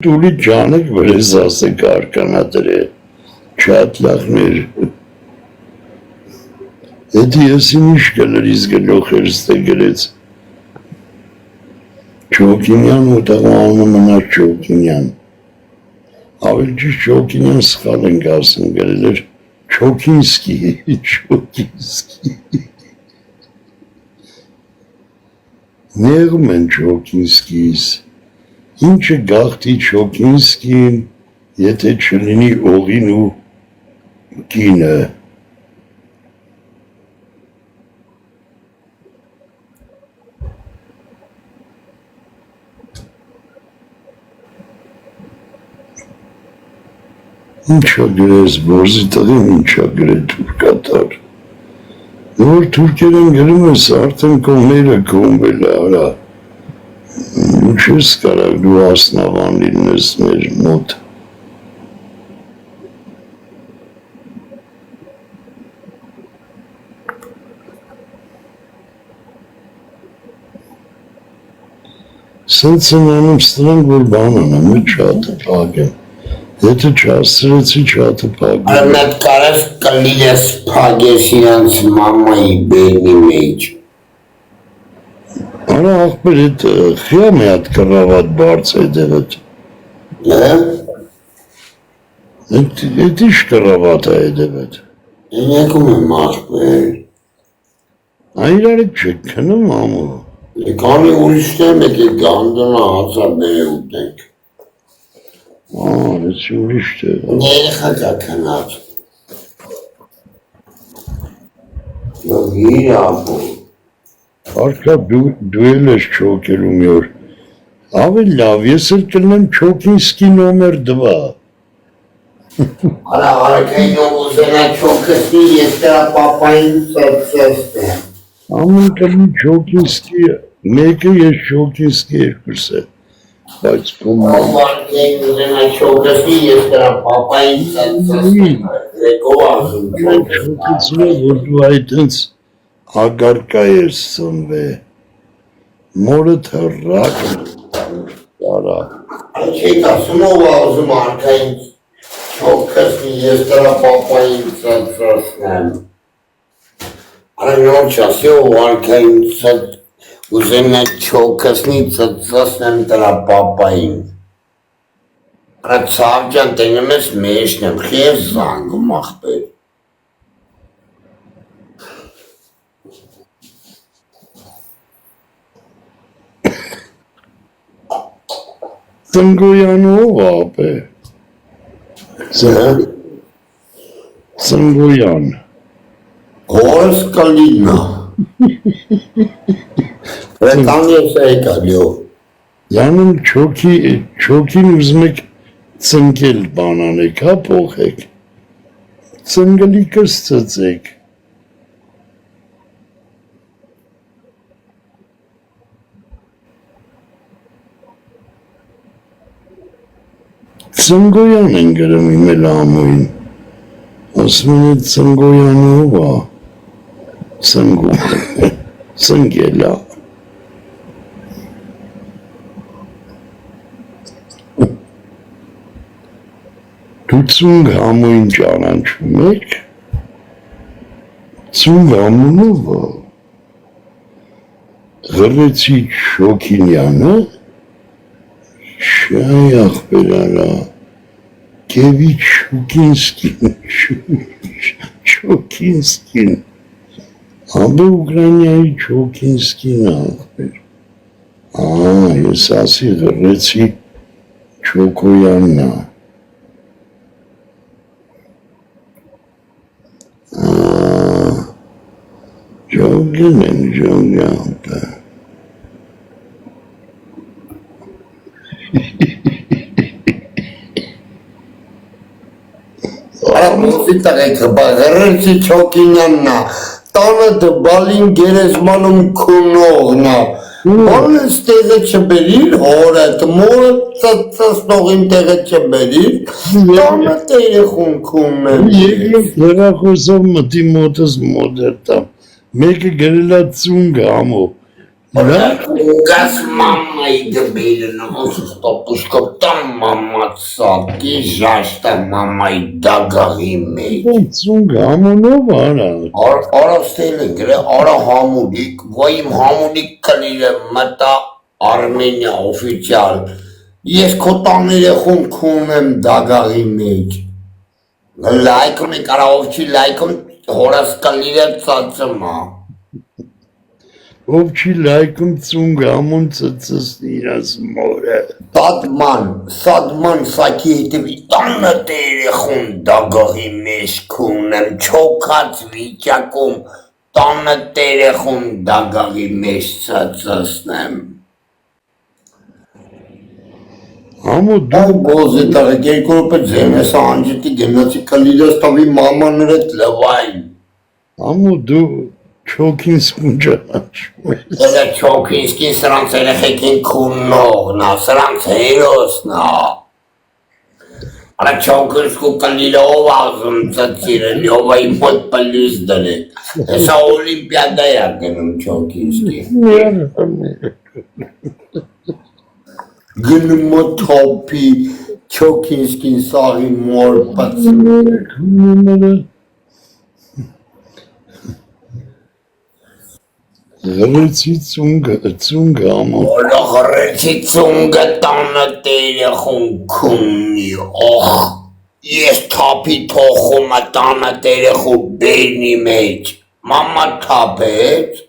Տուլի ջանեք վրեզ ասեք արկանատր է, չատ լախներ, էդի եսին իշ գլրիզ գլող երստե գրեց, Չոքինյան ուտաղանը մնար Չոքինյան, ավել ճիշտ Չոքինյան սխալ ենք ասում գրել էր Չոքինսկի, նեղում են Չոքինսկիս, ինչը գաղթի Չոքինսկին, եթե չլինի օղին ու կինը, ինչա գրես բորզի տղին, ինչա գրե թուրկատար, որ թուրկերեն գրում ես արդեն կողները կողմվել արա, ինչ ես կարակ դու ասնավան լինես մեր մոտ, սենց են անում ստրենք, որ բան անեմ, չատը պագեմ, եթե չաստրեցի չատը պագեմ, Արմետ կարև կլինես պագես իրանց մամայի բերնի մեջ, արա աղբեր էդ խյա մի հատ կռավատ բարց հետևդ, էդ իշ կռավատ է հետևդ, ենեքում եմ աղբեր, այրարեք չեք կնում ամու, Կանի ուրիշներ մեկի գանդոնա հացա բերը ուտենք, ես ուրիշ թե, ներխա կա կնած, իր ապոր, Արկա դու էլ ես չոքելու մի օր, ավել լավ, ես էլ կլնեմ Չոքինսկի նոմեր 2, արա արակային ուզենա չոքսի ես տրա պապային սեցեստ եմ, ամեն կլնի Չոքինսկի, մեկը ես Չոքինսկի երկուս է, բայց կոմման, արակային ուզենա չոքսի ես տրա պապային սեցեստ եմ, ռեկով աղում Չոքինսկի որ դու այդենց ագարկա ես ծնվե, մորը թռակ, արա, Չեք ասում ով աղում արակային չոքսի ես տրա պապային սեցեստ եմ, Արա նոր չասի ով արակային ուզենա չոքսնի ծծասն եմ տրա պապային, Արա ծավջան տենգում ես մեշն եմ, խիև զանգում աղբեր, Ծնգոյանով ապ է, Ծնգոյան, Հորս կլինա, Ռեկան ես եկալյով, Յանım չոքին ուզում եք ծնգել բանանեք, հա պոխեք, ծնգլիկս ծծեք, Ծնգոյան են գրում իմ էլ ամույն, ասում են էդ ծնգոյանով ա, ծնգելա, դու ծունգ համույն ճանաչում եք, ծունգ համունով ա, Ղրեցի Շոքինյանը, Շայ աղբեր արա, Կևի Չոքինսկին, Աբե Ուկրանիայի Չոքինսկին աղբեր, ես ասի Ղրեցի Չոքոյանն ա, Ջոգեն են ջոգյանը, Արամուսի տղեքը բաղրեցի չոքինյաննա, տանը դբալին գերեզմանում քունողնա, բանը ստեղը չբերիր հորդ, մորը ծծասնողին տեղը չբերիր, տանը տերեխուն քունն Երկրորդ հեռախոսով մտի մոտս մոդերտամ, մեկը գրելա ծունգ համով, Գաս մամայի դբերն ստոպուշկով տամ մամացակի ժաշտա մամայի դագաղի մեջ Ծունգ համունով արա Արա ստել են գրե արա համունիկ վայ իմ համունիկ կլիրը մտա Արմենիա օֆիցիալ ես քո տաները խունքում եմ դագաղի մեջ լայքում եք արա ով չի լայքում հորս կլիրը ծածմա Ով չի լայքում ծունգ համուն ծծս իրաս մորը Սադման սակի հետևի տանը տերեխուն դագաղի մեջ քունեմ չոքած վիճակում տանը տերեխուն դագաղի մեջ ծծսնեմ Համու Այ բոզի տղեկ երկու րոպե ձեն ես անջիտի գնացի կլիրս տավի մամանր էտ լվայն Համու դու չոքինսկուն ճանաչում ես Դե չոքինսկին սրանց երեխեքին քուննողնա, սրանց հերոսնա Արա չոքինսկու կլիրը ով ազում ծծիրեն, ով այ մոտ պլյուս դրեք Հեսա օլիմպիադա յա գնում չոքինսկի Գնում մոտ թոպի չոքինսկին սաղի մոր պծում Ղրեցի ծունգ համու Որը ղրեցի ծունգը տանը տերեխուն քուննի, օխ, ես թապի թոխումը տանը տերեխու բերնի մեջ, մամա թապեց,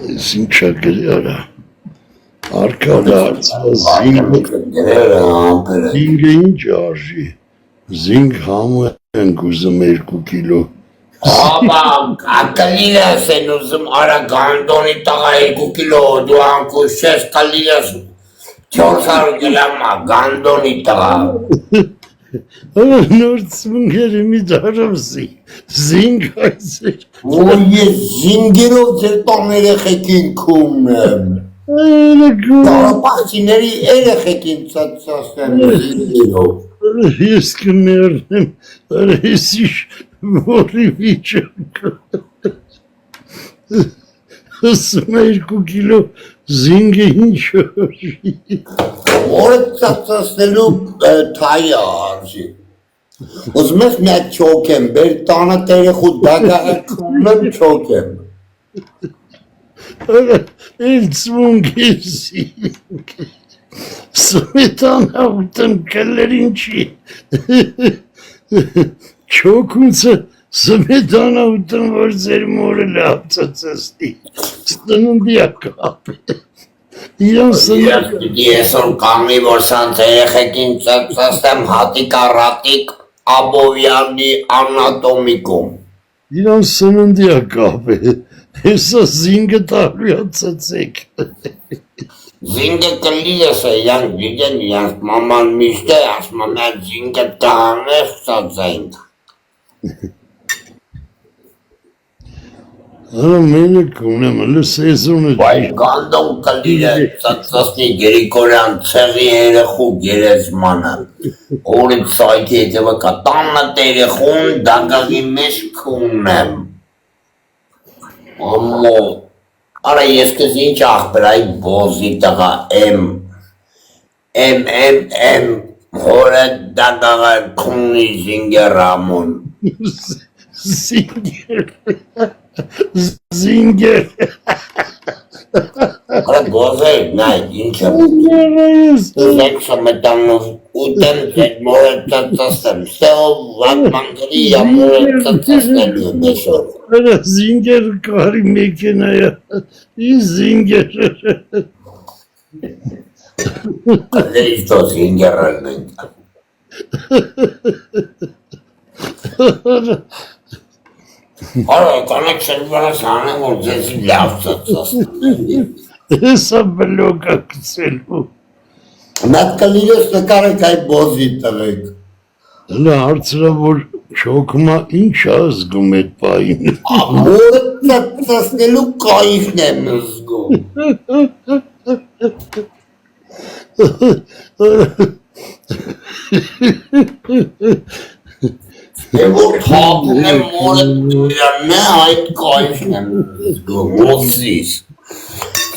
Ես ինչա գրի արա Արկադա զինգը ինչ արժի Զինգ համու են գուզում 2 կիլո Հապա, կլիրս են ուզում արա գանդոնի տղա 2 կիլո, դու անկուս չես կլիրս 400 գրամա գանդոնի տղա Նոր ծունգերը մի դարով զինգ այցեր Որ ես զինգերով ձեր տան երեխեքին քունեմ Տարապաղցիների երեխեքին ծծասնեմ զինգերով Ես կներնեմ արեսիշ որի վիճակը Ասում 2 կիլո զինգը ինչ արժի Որը ծծասնելու թայը արժի Ուզում ես մի հատ չոք եմ, բեր տանը տերեխու դագաղը քունեմ չոք եմ Էլ ծունգ է զինգ Սմետանա ուտեմ կլեր ինչի Չոքունցը սմետանա ուտեմ որ ձեր մորը լավ ծծստի Ստննդիա կապ Ես որ կամի որ սանց երեխեքին ծծասնեմ հատիկարատիկ Աբովյանի անատոմիկում Իրան սննդիա կապ է Հեսա զինգը տարվյա ծծեք Զինգը կլիրս է իրանք գիտեն իրանք մաման միշտ է ասում ամեն զինգը տանես ծածենք Արա մենը կունեմ հլը սեզոնը Բայց գանդոն կլիրը ծծասնի Գրիգորյան ցեղի երեխու գերեզմանը Օրից սայքի հետևը կա տանը տերեխուն դագաղի մեջ քունեմ Ամո Արա ես կыз ինչ աղբեր այ բոզի տղա M հորը դագաղը քունի զինգեր ամուն Զինգեր Արա բոզեր նայ ինչ եմ Զենք շամետանով ուտեմ ձետ մորը ծծասնեմ Ստեղով վատման գրի ամորը ծծասնելու նեշոր Արա զինգեր կարի մեկենայա Ին զինգեր Կլերից տո զինգերն ենք Արա կանեք շրվանս հանեմ որ ձեզի լավ ծծասնեմ Հեսա բլոգա կծելու Մատ կլիրես նկարեք այ բոզի տղեք Հլը հարցրա որ չոքմա ինչ ազգում էտ պային Ամորը ծծասնելու կայիքն եմ զգում Որ թափում եմ մորը դրանն է այդ կայֆն եմ զգում, ոսիս։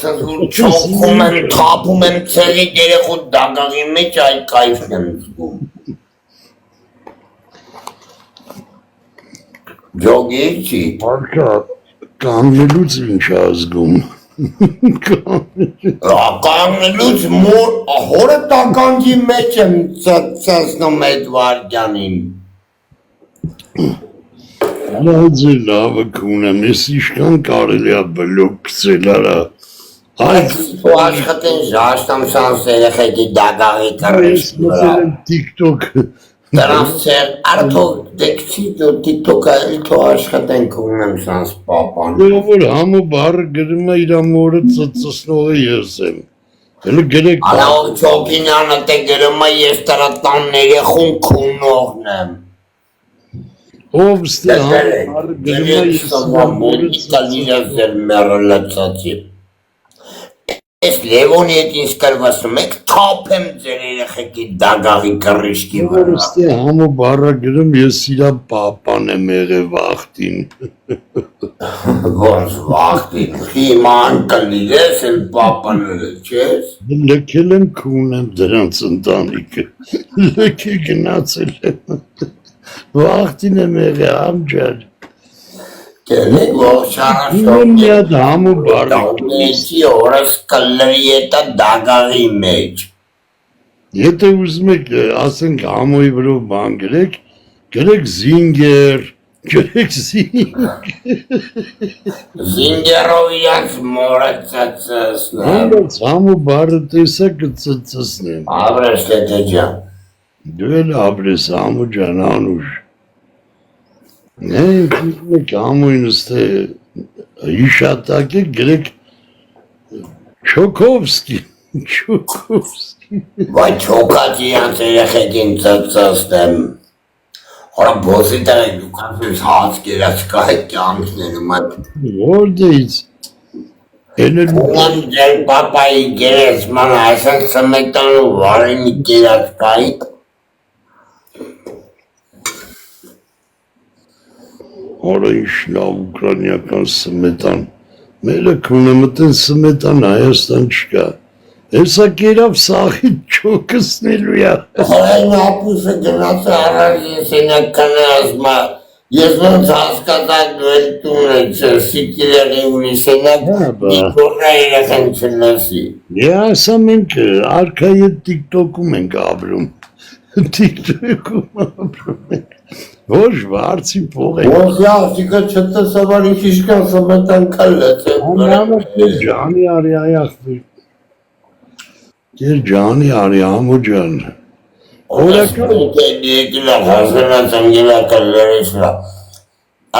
Չոքում եմ, թափում եմ ծերի երեխու դագաղի մեջ այդ կայֆն եմ զգում։ Ջոգիր չի։ Արկա կանգնելուց ինչ ազգում։ Կանգնելուց հորը տականջի մեջ եմ ծածնում այդ վարդյանին։ Լաձի լավը կունեմ, ես իշկան կարելի է բլոկ կցել արա։ Այդ ու աշխատեն ժաշտամ սանս երեխեքի դագաղի կռիշ վրա։ TikTok Դրանց ծեր, արդող դեքցի դու TikTok-ը էլ թող աշխատենք ունեմ սանս պապան։ Որ համը բարը գրում է իր ամորը ծծսնողը ես եմ։ Հələ գրեք Ալավ չոքինյանը թե գրում է ես տրա տան երեխուն քունողն եմ։ ով ստե համը բարը գրում է ես եմ Ես լևոնի հետ ինձ կրվասում եք թապ եմ ձեր երեխեքի դագաղի կռիշկի Որ ստե համը բարը գրում ես իրա պապան եմ եղել վախտին։ Ոնց վախտին, խիման կլիր ես են պապաները, չես։ Լքել եմ կունեմ դրանց ընտանիքը, լքի գնացել եմ, վախտին եմ եղել ամջար։ Կերեք ողջ Ունեմ միատ համը բարը Մեջի օրս կլրի հետա դագաղի մեջ։ Եթե ուզում եք ասենք համոյի վրով բան գրեք զինգեր, գրեք Զինգերով իրանց մորը ծծսնեմ։ Համոց համը բարը տեսա կծծսնեմ։ Աբրես տետե ջան։ Դու էլ ապրես համը ջան անուշ։ Մենք համոյն ստե հիշատակ է գրեք Չոքովսկի Վայ չոքաճի իրանց երեխեքին ծծսնեմ։ Հորա բոսի տեղ դու կանցես հաց կերած կա հետ կյանքներում այդ Որդեից Ունեմ ձեր պապայի գերեզման այսանք սմետան ու վարենի կերած կայք Հորա ինչ լավ ուկրանիական սմետան Մերը կունը մտեն սմետան Հայաստան չկա Հեսա կերավ սաղիտ չոքսնելու յա Հորային ապուսը գնաց առարին սենականը ասմա Ես ոնց հասկացակ դու էլ տուն եք սիկիրեղի ունի սենակ Նիկորնա երեխեն չնասի Ասա մենք արքայի տիկտոքում ենք ապրում Տիկտոքում ապրում ենք Ոչ վարցի փող ենք Ոնց յաղջիկը չտեսավար ինչ իշկան սմետան կալեց Ջանի արի այախվի Կեր ջանի արի ամու ջան Օրական եկիլա հազրանած անգելա կլերեսլա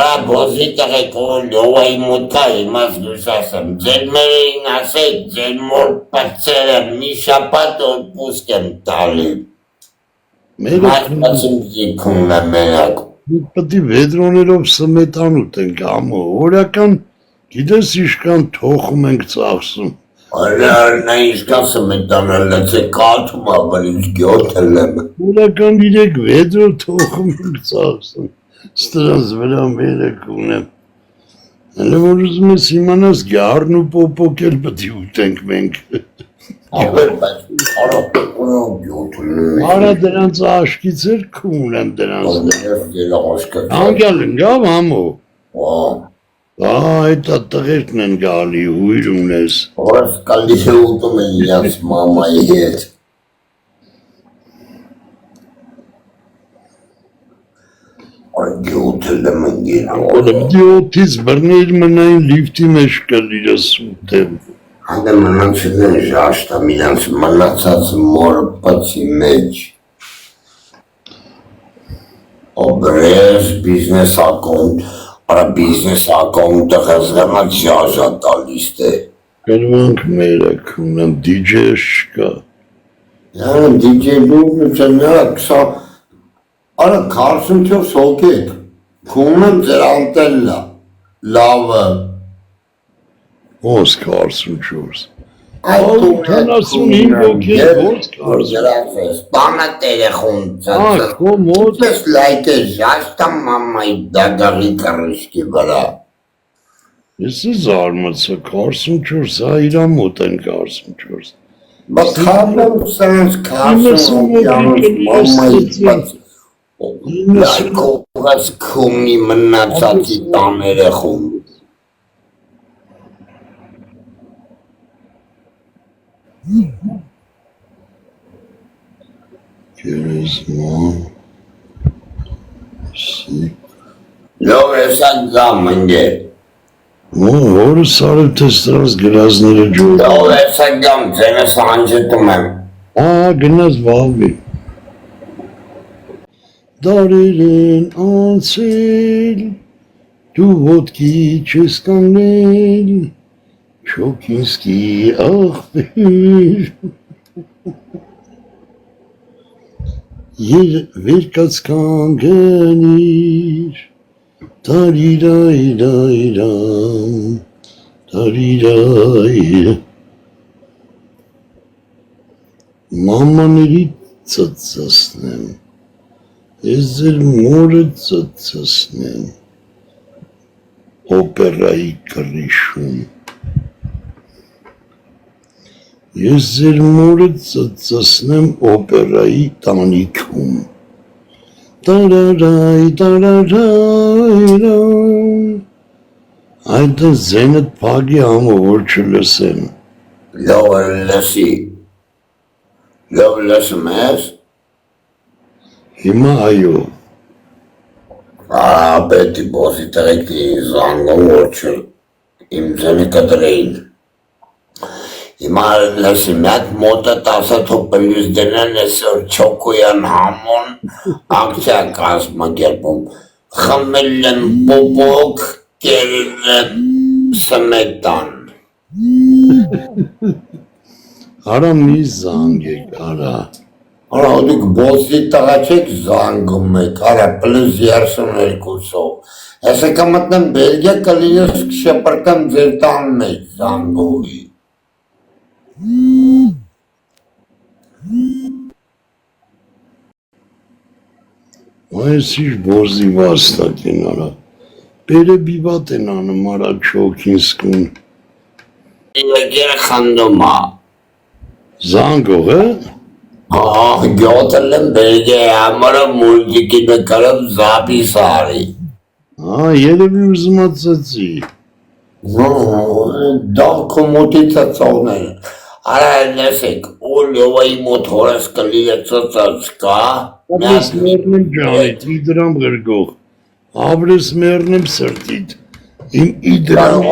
Արա բոզի տղեք ու լովայի մուտկա իմաց գուսասեմ Ձեր մերեին ասեք ձեր մոր պացերը մի շապատ որ պուսկ եմ տալի Մատպացին գիքում է մենակ Պետի վեդրոներով սմետան ուտենք ամու Օրական գիտես իշկան թոխում ենք ծախսում Արնա իշկան սմետանը լծե կաթում ավալից գյոթել եմ Օրական իրեք վեդրո թոխում ենք ծախսում Ստրանց վրա մերեք ունեմ Հələ որ ուզում ես իմանաս գարն ու պոպոկ էլ պետի ուտենք մենք Աբեր բայց արա պոպոնով գյոթել Արա դրանց աշկից էր կունեմ դրանց եմ Անգյալ ընգավ համու Ահ այդ տղերքն են գալի հույր ունես Որս կալիս է ուտում են իրանց մամայի հետ Գյոթել եմ ընգին Պիտի օթից բրնեիր մնային լիվտի մեջ կլիրս ուտեմ Հանդե մնանցել են ժաշտամ իրանց մնացած մորը պացի մեջ Աբրես բիզնես ակոնտ Արա բիզնես ակոնտը խզգանակ ժաժա տալիստ է Կրվանք մերեք ունեմ դիջես չկա Յանը դիջելուգը չներա կսա Արա 44 հոգեք Կունեմ ձեր անտելնա Լավը Ոնց 44 75 հոգի ո՞նց կարծես։ Գրաֆես, տանը տերեխուն Ահ, քո մոտ Ես լայք է ժաշտա մամայի դագաղի կռշկի վրա։ ես զարմացա 44, հա իրա մոտ են 44։ Բայց խաբեմ սրանց 40 մամայի լայքողած քումի մնացածի տաներեխուն։ Գերեզման սիկ Լավ էսա գամ ընգեր։ Որը սարև թե սրանց գրազները ջոր Լավ էսա գամ ձենս անջտում եմ։ գնաս վաղվի Դարեր են անցել դու ոտքի չես կանգնել Չոքինսկի աղբեր Վեր կաց կանգնիր Տարիրայրայրամ Տարիրայր Մամաների ծծասնեմ Ես ձեր մորը ծծասնեմ Օպերայի կռիշում Ես ձեր մորը ծծասնեմ օպերայի տանիքում Տարարայ, տարարայրայ Այդ զենդ պագի համը որ չլսեմ Լավ լսի։ Լավ լսում ես։ Հիմա այո Պետի բոսի տղեկի զանգում որ չէ իմ ձենի կտրեին։ Հիմա լսի մեկ մոտը 10 թոպելյուս դնեն այսօր չոքոյան համոն ակցիա կազմակերպում։ Խմել եմ պոպոկ, կերել եմ սմետան։ Արա մի զանգեք, արա Արա դուք բոսի տղա չեք զանգում եք, արա պլյուս 32-ով։ Ես կմտնեմ Բելգիա կլինես կշպրտեմ ձեր տան մեջ զանգովի։ Այս իր բոզի վաստակ են արա Բերը բիվատ են անում արա չոքինսկուն Եկեր խնդում ա։ Զանգող է? Գյոտել եմ Բելգիայի համարը մուլտիկի նկարում զապի սարի։ Երևի ուզմացացի Դա կոմոտի ծծողներ։ Արա լսեք, ու լովայի մոտ հորս կլիլը ծծած կա։ Ապրես մերնեմ ջանիտ, իդրամ գրգող Ապրես մերնեմ սրտիտ Իմ իդրամ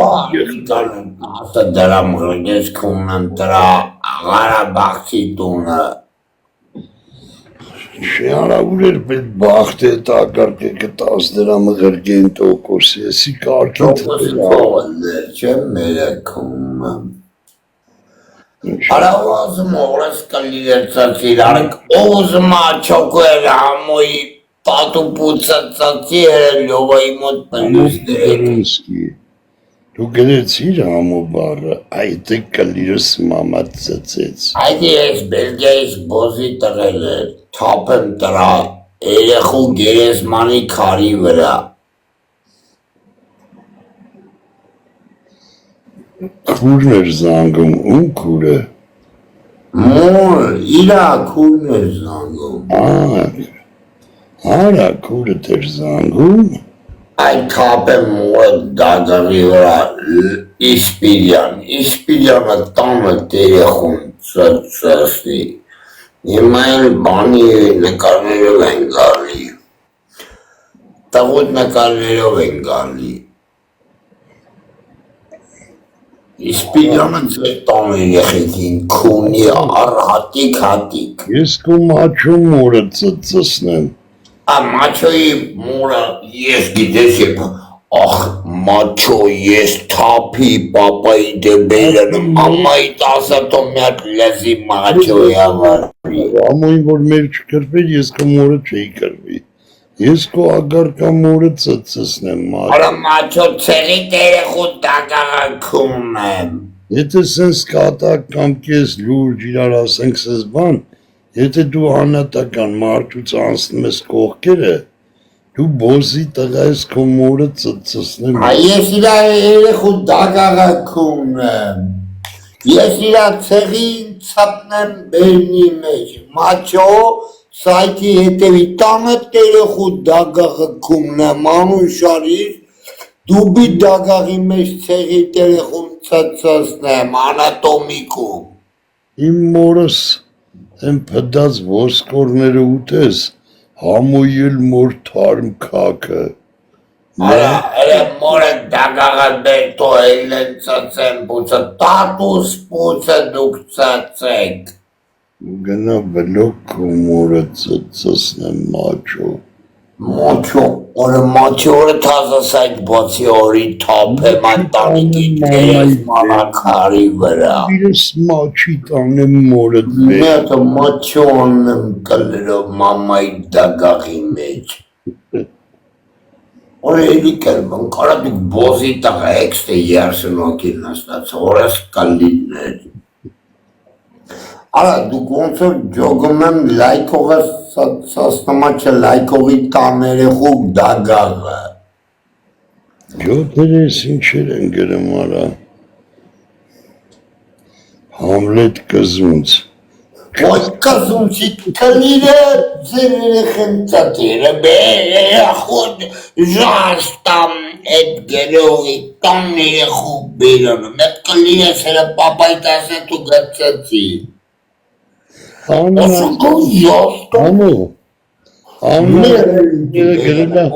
Ասա դրամ գրգես կունեմ տրա Ղարաբաղցի տունը։ Չի հարավուր էր պետ բաղթ է տակարկ է կտաս դրամը գրգեն տոկոս Եսի կարկին Տոկոսքողներ չեմ մերեքում եմ։ Արա ուզում օրս կլիլը ծծիր արկ ուզում աչոքեր համոյի պատուպու ծծացի էր լովայի մոտ պլյուս Դերինսկի Դու գրեցիր համո բարը, այդ է կլիրս մամա ծծեց Այդ ես Բելգիայից բոզի տղել էր, թապ եմ տրա, երեխու գերեզմանի քարի վրա Քուրն էր զանգում, ում քուրը Մոր, իրա քուրն էր զանգում Արա քուրը տեր զանգում Այդ թապ եմ մորը դագարի վրա Իսպիրյանը տանը երեխուն ծծասնի Հիմա էլ բանի նկարներով են գալի Տղուտ նկարներով են գալի Իսպիրյանը ձեր տան երեխեքին քունի առհատիկ հատիկ Ես կո մաչո մորը ծծսնեմ Մաչոյի մորը ես գիտես եվ ախ մաչո ես թապի պապայի դեբերն ամայի 10 տոմյակ լեզի մաչոյի ավարի Ամոյին որ մեր չկրվեր ես կո մորը չէի կրվի Ես կո ագարկա մորը ծծսնեմ Արա մաչո ցեղի տերեխու տակաղաքում եմ Եթե սենց կատակ կամ կես լուրջ իրար ասենք սես բան, եթե դու անհատական մարդուց անցնում ես կողքերը, դու բոզի տղա ես քո մորը ծծծնեմ։ Ես իրա երեխու դագաղաքում եմ, ես իրա ցեղի ցապնեմ բերնի մեջ, մաչո սայթի հետևի տանը երեխու դագաղաքումն եմ, անուն շարիր, դուբի դագաղի մեջ ցեղի երեխուն ծծծնեմ, անատոմիկում։ Իմ մորս են փդած ոսկորները ուտես, համոյել մոր թարմ քակը։ Արա մորը դագաղը բերտո էլեն ծծեմ բուցը, տատուս բուցը դուք ծծեք։ Գնա բլոկ քո մորը ծծծնեմ մաչո։ Մոչո, օրը մոչո օրը թազս այդ բացի օրի թապ եմ անտանիքի տերես մանաքարի վրա։ Իրես մաչի տանեմ մորդ մեջ։ Նետը մոչո անեմ կլերով մամայի դագաղի մեջ։ Օրը էլի կերմն, կարա դուք բոզի տաղա էքստը երսնոքին նստած, օրս կալիներ։ Արա դուք ոնց որ ջոգում եմ լայքողը սաստամաչը լայքողի տաներեխու դագաղը։ Յոթերես ինչեր են գրում արա։ Համլետ կզունց։ Ոյ կզունցի կլիրը ձեր երեխեն ծատիրը խոդ ժաստամ էդ գերողի տաներեխու բերանը, մետ կլիրը սերը պապայտ ասեն դու գծացի։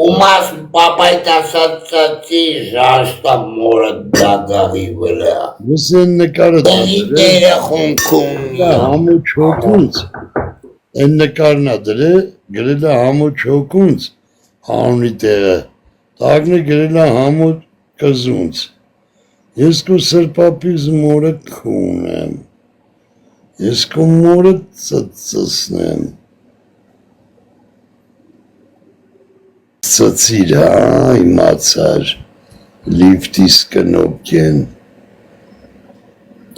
Ումաս պապայտ ասացացի ժաստա մորը դագաղի վրա։ Ոսեն նկարը Դերը խունքում համու չոքունց, են նկարնա դրե գրել է համու չոքունց հանունի տեղը, տագն է գրել է համու կզունց, ես կու սրպապիզ մորը կունեմ, ես կու մորը ծծծնեմ, ծծիր իմացար, լիվտիս կնոքեն,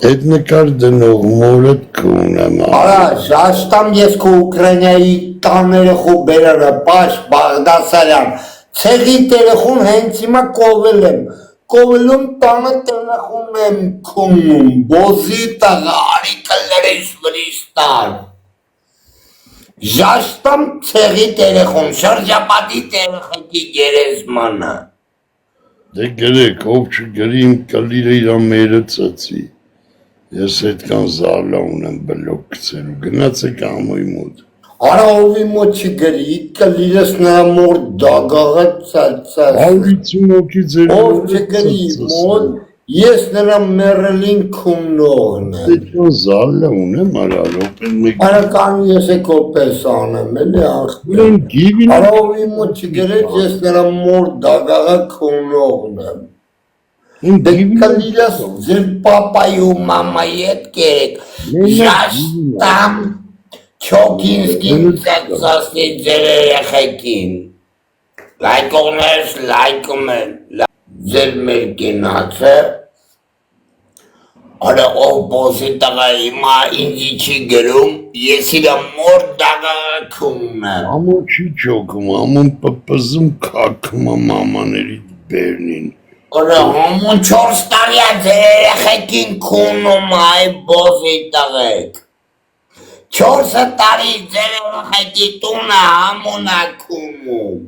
Այդ նկար դնող մորդ կունեմ։ Արա, ժաշտամ ես քո Ուկրաինայի տաներեխու բերանը, Պաշ Բաղդասարյան, ցեղի տերեխուն հենց հիմա կովել եմ, կովելում տանը տերեխուն եմ քունում, բոզի տղա, արի կլերես վրիստար։ Ժաշտամ ցեղի տերեխուն, շրջապատի տերեխեքի գերեզմանը։ Դե գրեք, ով չգրի իմ կլիրը իրա մերը ծծի։ Ես այդքան զարլա ունեմ բլոկ գցելու, գնացեք ամոյի մոտ։ Արա ովի մոտ չգրի, կլիրս նրա մոր դագաղը ծծած։ Հավիցում օքի ձեր Ով չգրի մոտ, ես նրա մերելին քումնողն եմ։ Այդքան զարլա ունեմ արա, ռոպեն մեկ։ Արա կան ես է կոպես անեմ, էլի աղբեր։ Ուրեն գիվին Արա ովի մոտ չգրեց, ես նրա մոր դագաղը քումնողն եմ։ Դե կլիրս ձեր պապայի ու մամայի հետ կերեք, ժաշտամ չոքինսկին ծծասնի ձեր երեխեքին, լայքողներս լայքում են, ձեր մեր կինացը, արա ով բոսի տղա հիմա ինձի չի գրում, ես իրա մոր դագաղաքում եմ։ ամո չի չոքում, ամոն պպզում կաքում մամաների բերնին։ Արա համուն 4 տարյա ձեր երեխեքին քունում այ բոզի տղեք։ 4 տարի ձեր երեխեքի տունը համունա քունում։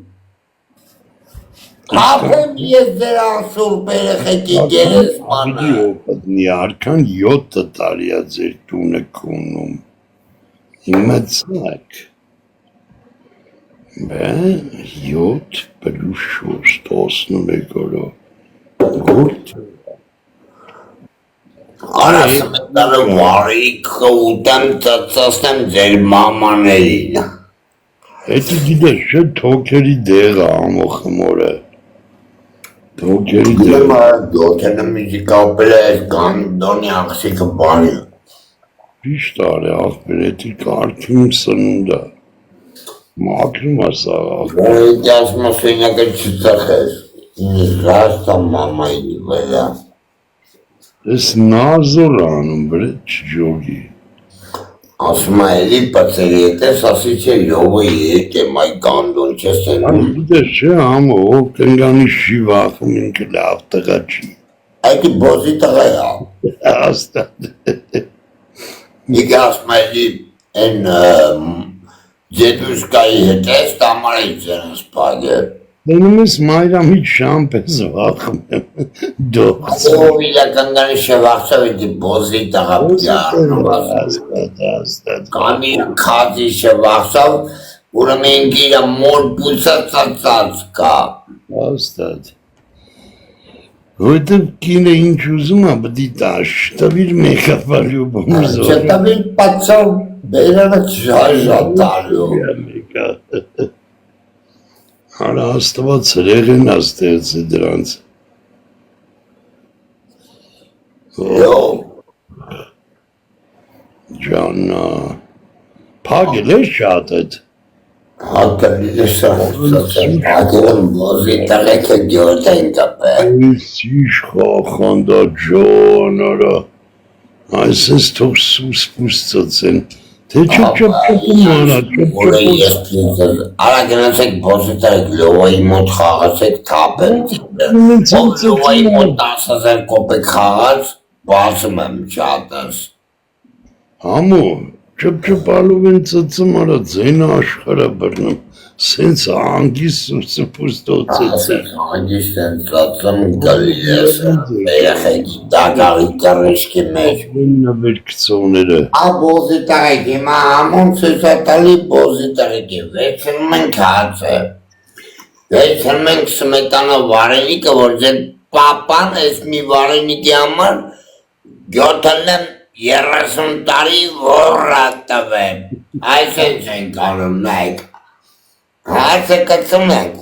Հապեմ ես ձեր անսուրբ երեխեքի գերեզմանը։ Աղջի օպատնի արքան 7 տարիա ձեր տունը քունում։ Իմացակ։ Բե 7 պլուս 4 11 օրով։ Գուրտ։ Արա սմետանը վարիք ուտեմ ծծասնեմ ձեր մամաներին։ Էդի գիտես չէ թոքերի դեղը ամոխը մորը։ Թոքերի դեղը։ Գլեմ դոքենը միջի կապել է գանդոնի աղսիկը բանի։ Ճիշտ արի աղբեր էդի կարդում սնունդը։ Մաքրում ասաղ։ Որիդ ասմա սույնակը չծախես։ Ինձ ռաստա մամայի վրա։ Ես նազոր անում, բրետ չջոգի։ Ասում է էլի պծերի հետ ես ասի չէ լովը ետ եմ այ գանդուն չես Այն ենում։ գիտես չէ, համո, ով կնգանի շի վախում ինքը լավ տղա չի։ Այդի բոզի տղա է։ Աստատ։ Իգա ասում է էլի են ձեդուսկայի հետ ես տամարից են սպագը։ Դնում ես մայրամիտ շամպ ես վախում եմ, դողց։ Ով իրականգանի շվախցավ էդի բոզի տղա պյարնում ասում։ Աստատ։ Կանի կազի շվախցավ, ուրեմ ենք իրա մոր պուսացացած կա։ Աստատ։ Որտև կինը ինչ ուզում է, բդի տաշ, տավիր մեկապալյու բոմզոր։ Չտավիր պացավ բերանը չաժատալու։ Մեկա։ Արա աստված հրեղ են աստեղծի դրանց։ Յո, Ջանա, պագել է շատ էդ։ հակալի շահոցացել, հակերն բոզի տղեքը գյոտ են կապե։ Այս իշխա խանդա ջան, արա, այս ես թող սուս պուսծած են, թե չպչպչպում արա, Ուրը ես չպչպում։ պինցել, արա գնացեք բոզի տղեք լովայի մոտ խաղացեք թապեն տիպը։ Ով լովայի մոտ 10,000 կոպեկ խաղաց, բացում եմ չատս։ Համո, չպչպալով են ծծում արա, ձենը աշխարա բրնում, սենց անգիս սուսը պուստոցեց է։ Ասեք հանգիստ են ծածում գալի ես, երեխեքի դագաղի կռիշկի մեջ։ Նվեր կծողները։ Բոզի տղեկ, հիմա համոն ծույցատալի բոզի տղեկ է, վեցնում ենք հացը, վեցնում ենք սմետանա վարենիկը, որ ձեն պապան ես մի վարենիկի համար գյոթել եմ 30 տարի որա տվեմ, այսենց ենք անում նայք, հացը կծում ենք,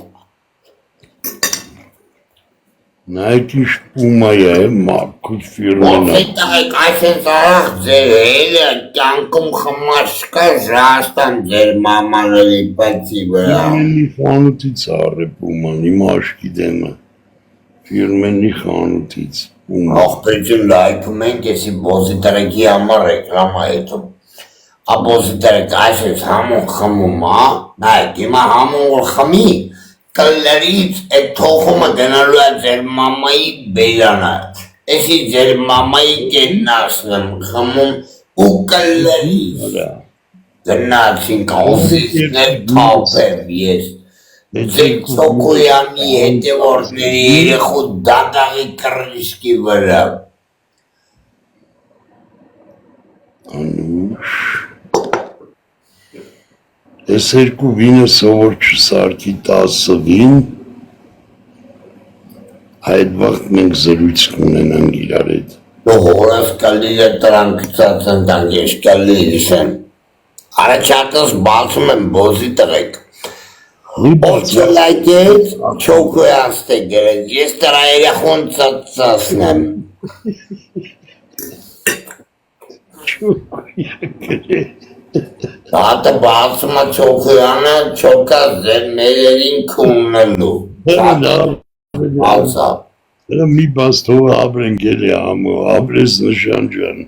Նայք ինչ պումայա է, մարկուտ ֆիրմենա։ Բոզի տղեկ այսենց արաղ ձեր հելը կյանքում խմար չկա ժաստան ձեր մամանելի պեցի վրա։ Ֆիրմենի խանութից առե պուման, իմ աշկի դեմը։ Ֆիրմենի խանութից պուման։ Աղբեջին լայքում ենք, եսի բոզի տղեկի համար ռեկլամա հետում։ Բոզի տղեկ այսպես համոն խմում, նայք, հիմա համոն որ խմի, կլերից այդ թողումը գնալու է ձեր մամայի բերանը, եսի ձեր մամայի կենն ասնեմ խմում ու կլերից գնացինք ասիսներ թապեմ ես, ձեր ծոկոյանի հետևորդների երեխու դադաղի կռիշկի վրա։ Անուշ։ Ես երկու վինը սովոր չսարկի 10 վին, այդ վաղտ մենք զրույց կունենանք իրար հետ։ Դու հորս կլիլը տրանկծած ընդանք ես կլիլիս եմ։ Առաջատս բացում եմ բոզի տղեկ։ Ով չլայքեց, չոքոյանց թե գերեց, ես տրա երեխուն ծածնեմ։ Հատը բացում է չոքոյանը, չոքած ձեր մերերին կուննելու։ Բացա։ Դրա մի բաստով ապրենք էլի ամու, ապրես նշան ջան։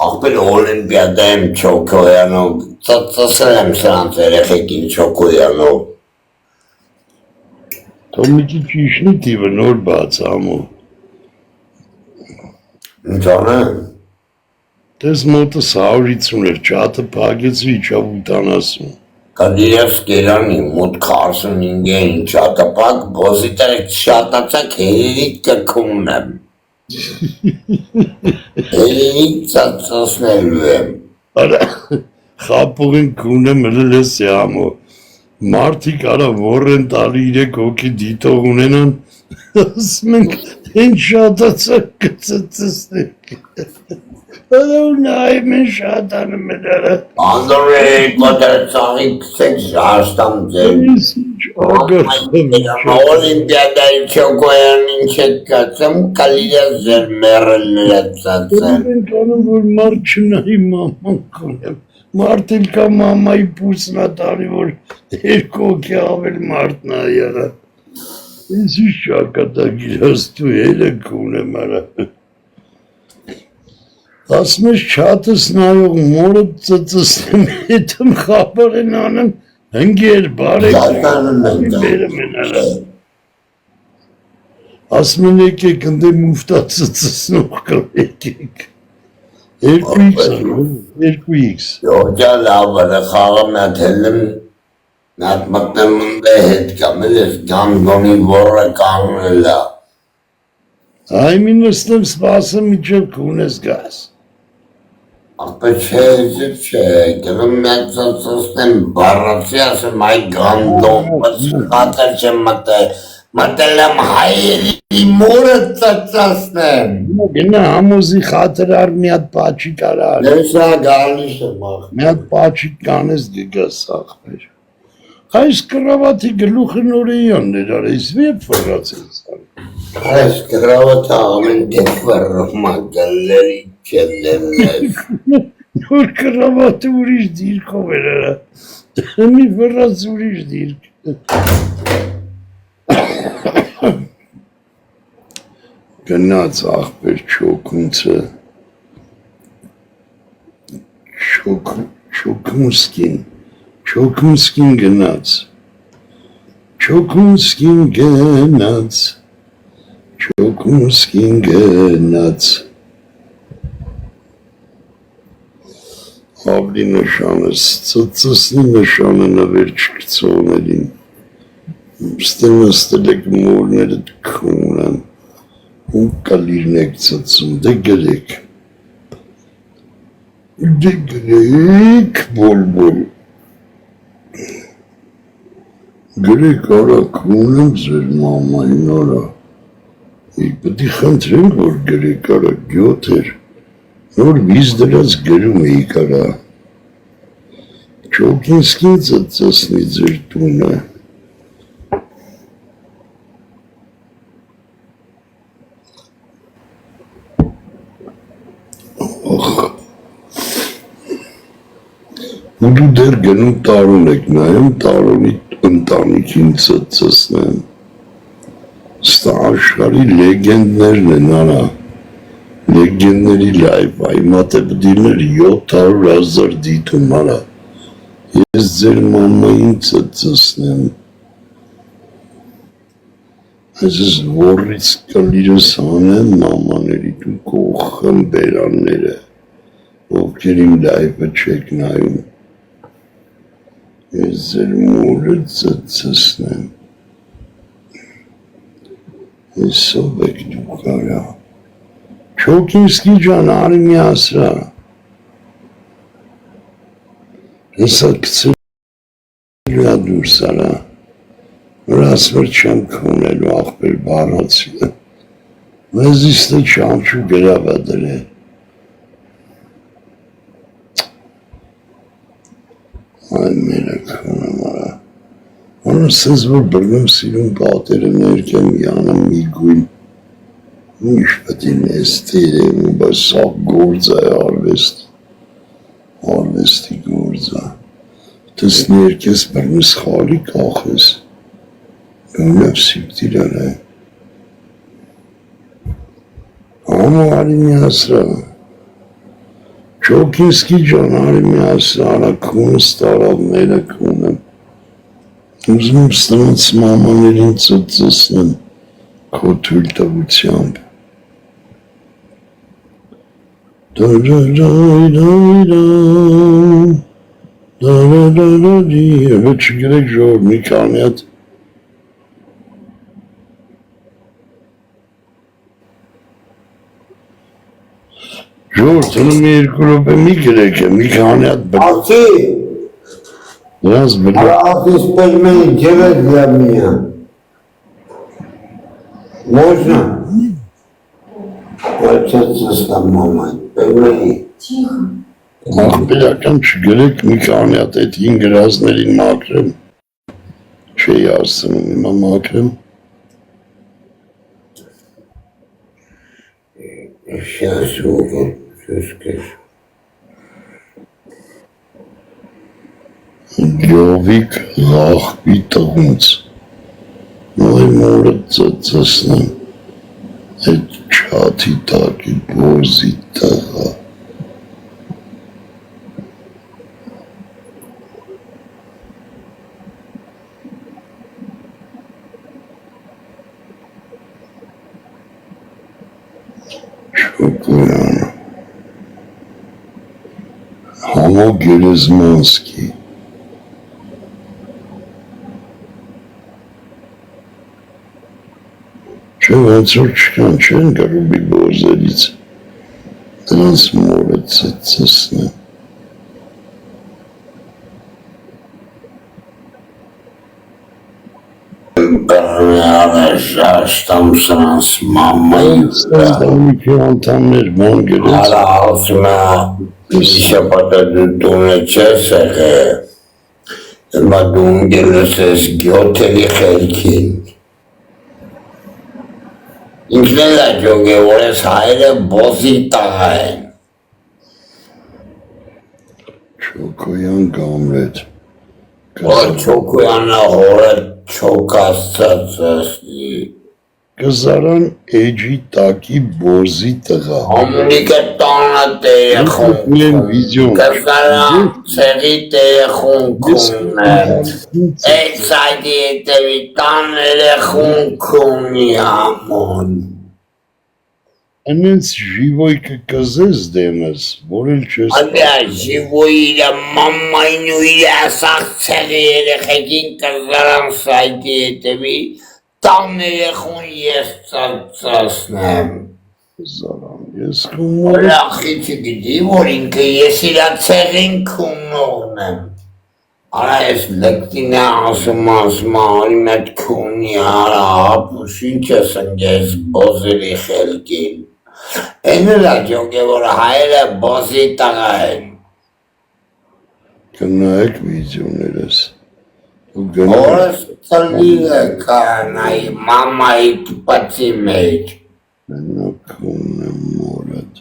Աղբեր օլիմպիադայում չոքոյանով, ծծսել եմ սրանց երեխեքին չոքոյանով։ Թող մի քիչ իշնի տիվը նոր բաց ամու։ Ինչ անեմ։ Տես մոտս 150 էր, չատը պագեցի իչավ 80։ Կադիրև սկերանի մոտ 45 է ինչ ատապակ, բոզի տերեք չատացակ հերերիք կքումն եմ։ Հերերիք ծածնելու եմ։ Արա, խապուղին կունեմ հլել ես է ամու։ Մարդիկ արա որ են տալի 3 հոգի դիտող ունենան, ասում ենք, են շատացակ կծծսնենք։ Արա ու նայմ են շատանում են արա։ Անդոր էի պատերը ծաղի կսեք ժաշտամ ձեր։ Ես ինչ ագախտեմ։ Օլիմպիադայի չոքոյան ինչ եք կացում, կալիրա ձեր մերել նրացացեմ։ Են կանում, որ մարդ չնայի մաման կունեմ։ Մարդ էլ կա մամայի պուսնա տարի, որ 2 հոգի ավել մարդ նայի արա։ Ես ինչ շակատագիր աստու էլ է կունեմ արա։ Ասում ես չաթս նայող մորը ծծսնեմ հետում խաբար են անում հնգեր բարեք բերում են արա ասում են եկեք ընդե մուվտա ծծսնող կլեկեք 2x Յորջա լավը խաղը մյաթելեմ Նատ մտնեմ ընդե հետ կամ ես գանգոնի որը կանգնել է Այ մի նստեմ սպասեմ միջև կունես գաս Ապե չէ, գնում մեծացնեմ բառացի ասեմ այ գանդոն, պատսկատր չեմ մտել եմ հայերի մորը ծծասնեմ։ Գնա համոզի խատր առ մի հատ պաչիկ արար։ Լեսա գալիս եմ ախ։ Մի հատ պաչիկ կանես գգաս ախպեր։ Այս կրավատի գլուխը նորեյաններ ար, ես վեպ վրացես ար։ Այս կրավատը ամեն դեպ վրում ագալների չելեմներ։ Նոր կրավատը ուրիշ դիրքով էր արա։ Մի վրաց ուրիշ դիրք։ Գնաց ախպեր չոքունցը։ Չոքունսկին գնաց։ Չոքունսկին գնաց։ Ավլի նշանը, ծծսնի նշանը նվեր չկցողներին։ Ստենստել եք մորներըտ կունան, ու կալիրն եք ծծում, դե գրեք, բոլ, գրեք արա կունեմ ձեր մամային արա, պետի խնդրեմ, որ գրեք արա գյոտ էր, նոր վիզ դրած գրում էիք արա, Չոքինսկին ծծսնի ձեր տունը, ու դու դեր գնում տարուն եք նայում, տարունի ընտանիքին ծծսնեմ, ստա աշխարի լեգենդներն են արա, լեգենդների լայվ, այմատ է բդիներ 700,000 դիտում արա, ես ձեր մամային ծծսնեմ, այս ես որից կլիրս հանեմ մամաների դու կողխեմ բերանները, ովքեր իմ լայվը չեք նայում, ես ձեր մորը ծծսնեմ, ես ով եք դու կարա, Չոքինսկի ջան արի մի ասրա, հեսա կցրի դուրս արա, որ ասվեր չեմ կունելու աղբեր բարացիը, մեզ իստը չամչու գրավա դրե, այ մերը կունեմ արա, որը սեզ որ բրգում սիրում պատերը ներկեմ յանը մի գույն, Ինչ պետի նեստիր եմ, բայց սա գործ է արվեստի գործ է, տես ներկես բրնես խալի կախես, գունև սիպտիրան է, համու արի մի ասրա, Չոքինսկի ջան արի մի ասրա, արա կունս տարավ մերը կունեմ, ուզում ստրանց մամաներին ծծսնեմ, քո թույլ տվությամբ, Հոչ գրեք ժոր մի կանի հատ Ժոր տնում մի երկու ռոպե մի գրեք մի կանի հատ Ացի, Նրանց բրգ ախիս պերմեի ջևետ լամիա Можно? Ծծսնեմ մամային, պերմեի Աղբերական չգրեք մի կանի հատ այդ հին գրազներին մակրեմ Չի ասնում իմա մակրեմ Сейчас угол, скажешь. Յովիկ աղբի տղունց Նոյ մորը ծծսնեմ այդ չաթի տակի բոզի տղա Մամո Գերեզմանսկի Չէ ոնց որ չկան չեն գարուբի բոզերից դրանց մորը ծծսնեն Շաշտամ սրանց մամայի Ստամիքի անդամներ ման գերեց Արա ասում է շապատը դու տունը չես եղել Հիմա դու ընկելս ես գյոթերի խելքին Ինքն էլ է ջոգ է, որ ես հայրը բոզի տաղա են Չոքոյան գամլետ Որ չոքոյանը հորը չոքաստացասնի Կզարան էջի տակի բոզի տղա Համունիկը տանա տերեխուն Կզարան ծեղի տերեխուն կուններ Այդ սայդի հետևի տան երեխուն կունի համուն Անենց ժիվոյկը կզես դեմս, որ էլ չես Ադյա ժիվոյի իրա մամմային ու իրա ասաղ ծեղի երեխեքին կզարան սայդի հետևի Տան երեխուն ես ծածասնեմ Զարան, ես կումոր Լախիցը գիտի, որ ինքը ես իրա ծեղին կունողն եմ Արա ես լկտին է ասում արի մետ կունի արա ապուս ինչ ես ընգես բոզերի խելքին Են էլ աջոգ է, որ հայրը բոզի տղա են կնայեք վիդյոներս Որս ծլիլը կանայի մամայի տպացի մեջ Մենակում եմ մորդ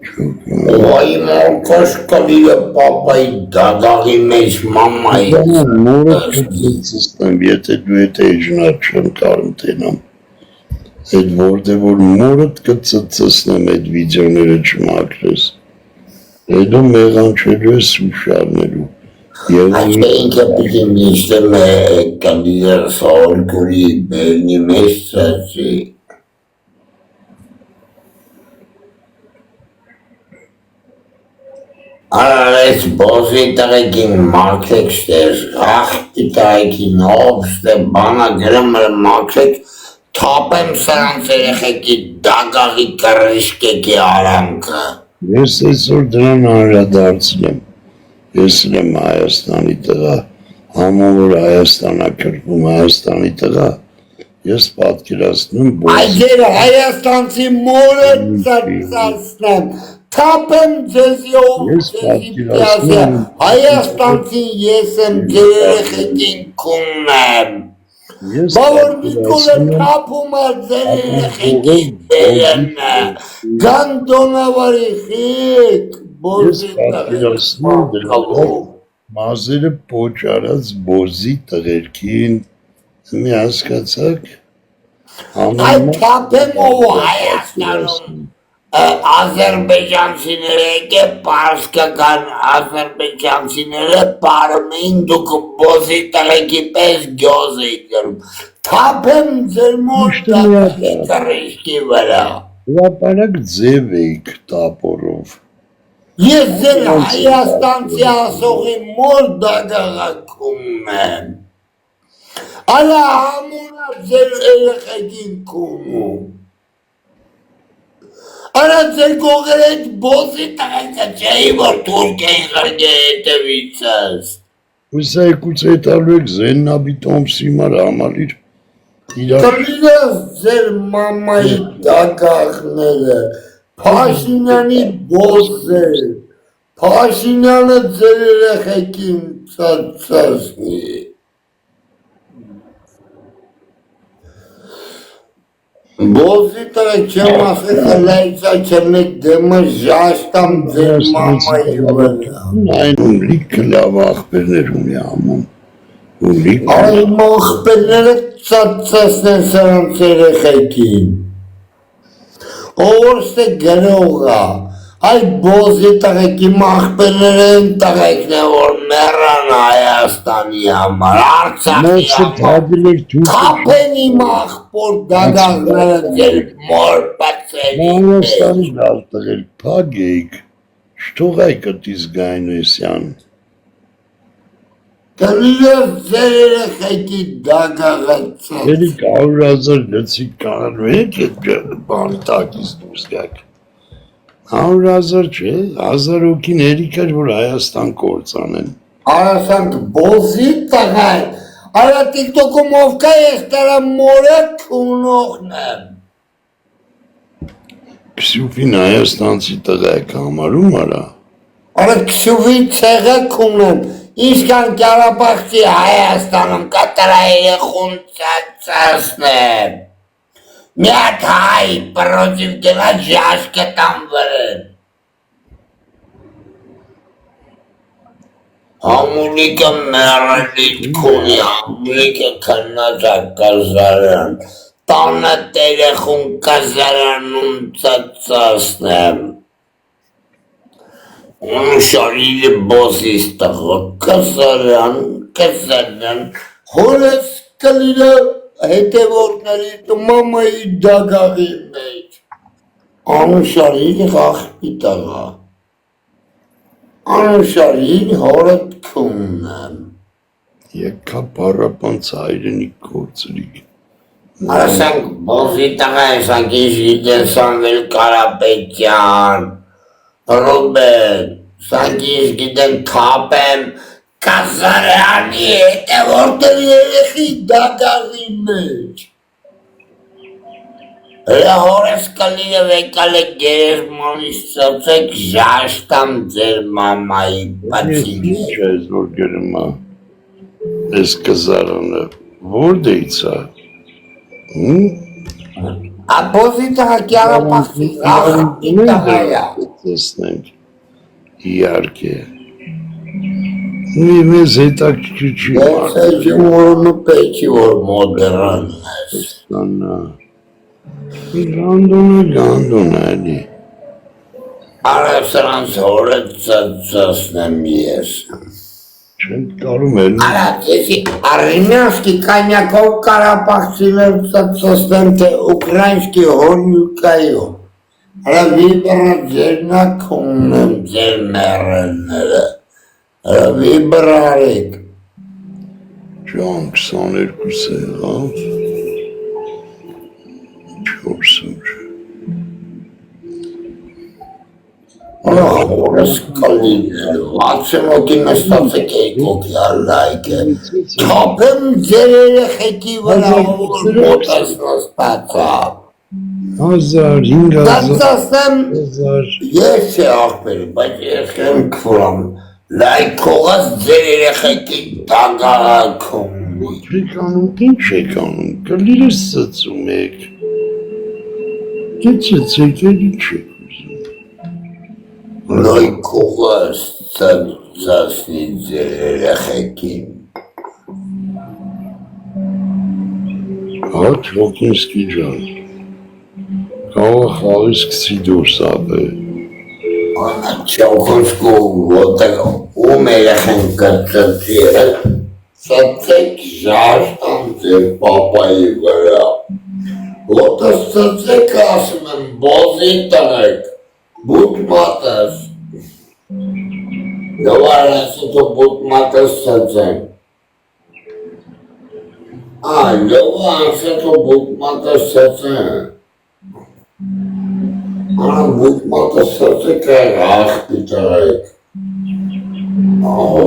Ոյ մորքոս կլիլը պապայի դադաղի մեջ մամայի Մորդ կծծստեմ, եթե դու եթե իժնար չեմ կարմ տենամ Այդ որդ է որ մորդ կծծստեմ այդ վիդյոները չմակրես Հետո մեղանչելու ես ուշարնելու Այսը ինքը պիտի միշտը կլիլը սավորգուրի բերնի մեջ ծացի Արարես բոզի տղեկին մարկեք շտեր, աղկի տղեկին ովստե բանա գրմը մարկեք թապեմ սրանց երեխեկի դագաղի կրիշկեկի արանքը Ես այսօր դրան հանրադարձնեմ Ես եմ Հայաստանի տղա Համոն որ Հայաստանա կրպում Հայաստանի տղա Ես պատկերացնում Այդ էր Հայաստանցի մորը ծածասնեմ Թապեմ ձեզի ով ձեզի պյասը Հայաստանցին ես եմ ձեր երեխեկին կունեմ Բավոր Նիկոլը թապում է ձեր երեխեկին բերենը Գանդոնավարի խիտ Բոզի պատկերացնում դրան մազերը պոճարած բոզի տղերքին մի հասկացակ Այդ թապեմ ով Հայաստանում Ադրբեջանցիները եկե պարսկական ադրբեջանցիները պարմին դուք բոզի տղեկի պես գյոզ եք գրում թապեմ ձեր մոտ տղեկի կրիշկի վրա Հրապարակ ձև էիք տապորով Ես ձեր Հայաստանցի ասողի մոտ դագաղաքում եմ Արա համունա ձեր երեխեքին կունում Արա ձեր գողեր այդ բոզի տղեկը չէի, որ թուրքեին խրգե հետևիցս Ուսայկուց հետալու եք զեննաբի տոմսի մար համալիր Կլինես ձեր մամայի դագաղները Փաշինյանի բոզեր Փաշինյանը ձեր երեխեքին ծածասնի Բոզի տղեկ չեմ ասել հլայցա չմեկ դեմը ժաշտամ ձեր մամայի վրա Այն ունլիք լավ աղբերներ ունի ամոն Այ մաղբերները ծածասնեն սրանց երեխեքին Ովորս է գրողա Այդ բոզի տղեկի մախբերները են տղեկն է, որ մեռան Հայաստանի համար, Արցախի համար, կապեն իմ աղբոր դագաղները ձեր մոր պացերի Հայաստանի լավ տղեր, փագեիք, շտուղայք ըտիս գայնեսյան։ Կլիրև ձեր երեխեքի դագաղացած։ Երիք 100,000 լծիկ կանան, եք էտ բան տակից դուրս գակ։ 100,000 չէ, 1000 հոգին երիք էր, որ Հայաստան կործանեն։ Արասանք բոզի տղայ, արա տիկտոքում ով կա ես տրա մորը կունողն եմ։ Քսյուվին Հայաստանցի տղայք համարում արա։ Արա քսյուվի ցեղակ ունեմ, իսկան Կարաբաղցի Հայաստանում կատարա երեխուն ծածասնեմ։ Միատ հայ պրոծիվ գնա ժաշկետան վրեն։ Համուլիկը մեռալիտ կունի, համուլիկը կնած կազարան, տանը տերեխուն կազարանում ծածասնեմ։ Ունշարիլի բոսիս տղը, կզարան, հորս կլիրը հետևորդների մամայի դագաղի մեջ, անուշարիլի խախպի տղա, անուշարիլի հորդ կունեմ։ Եկա պարապանց հայրենի կործրիկ։ Արասանք բոսի տղա էսանք իժգիտեն Սամվել Կարապետյան, Ռոբեն, սանկիս գիտեն կապեմ, կազարյանի հետևորդերի երեխի դագաղի մեջ։ Հորես կլիրև եկալ է գերմանից ծոցեք ժաշտամ ձեր մամայի պացիլի։ Ինչ ես որ գերմա, ես կզարանը, որ դեիցա։ Աբոզի տղա Կարապաղցի աղբի տղայա։ Տեսնենք, իարկե։ Մեզ հետաքրքիր չի Ես էջի մորոնու պեքի որ մոդերան ես։ Գանդոն էլի։ Արա սրանց հորը ծածասնեմ ես։ Չեն կարում էլ։ Արա ձեզի Արմենսկի կանյակով Կարապաղցիներ ծածասնեմ, թե ուկրայնսկի հորյուկայով։ Արա վիբրը ձերնակ ունեմ ձեր մեռենները։ Արա վիբր արեք։ Ժան 22 եղավ, 4 օր։ Արա հորս կլիներ, 60 հոգի նստած եք էկոքի ալայք է։ Թապեմ ձեր երեխեքի վրա որ մոտս նստացա։ 1000, 5,000, Ծածասնեմ 1000, ես է աղբերի, բայց ես եմ կվրամ, լայքողած ձեր երեխեքի դագաղաքում։ չեք անում, ինչ եք անում, կլիրս ծծում եք, կեցեցեք էլ ինչ եք ուզում։ Լայքողած ծածասնի ձեր երեխեքին։ Հաչ Հոկինսկի ջան, կաղա խաղիս կցի դուրս ապե, Չողոսկու ոտեղ ում երեխեն կծծիրել, ծծեք ժաշտան ձեր պապայի վրա։ Ոտս ծծեք ասում եմ, բոզի տղեք, բուտ մատս։ Լավար ասի թո բուտ մատս ծծեն։ Լավար ասի թո բուտ մատս ծծեն։ Արա բուտ մատս ծծեք աղբի տղեք։ Ահո,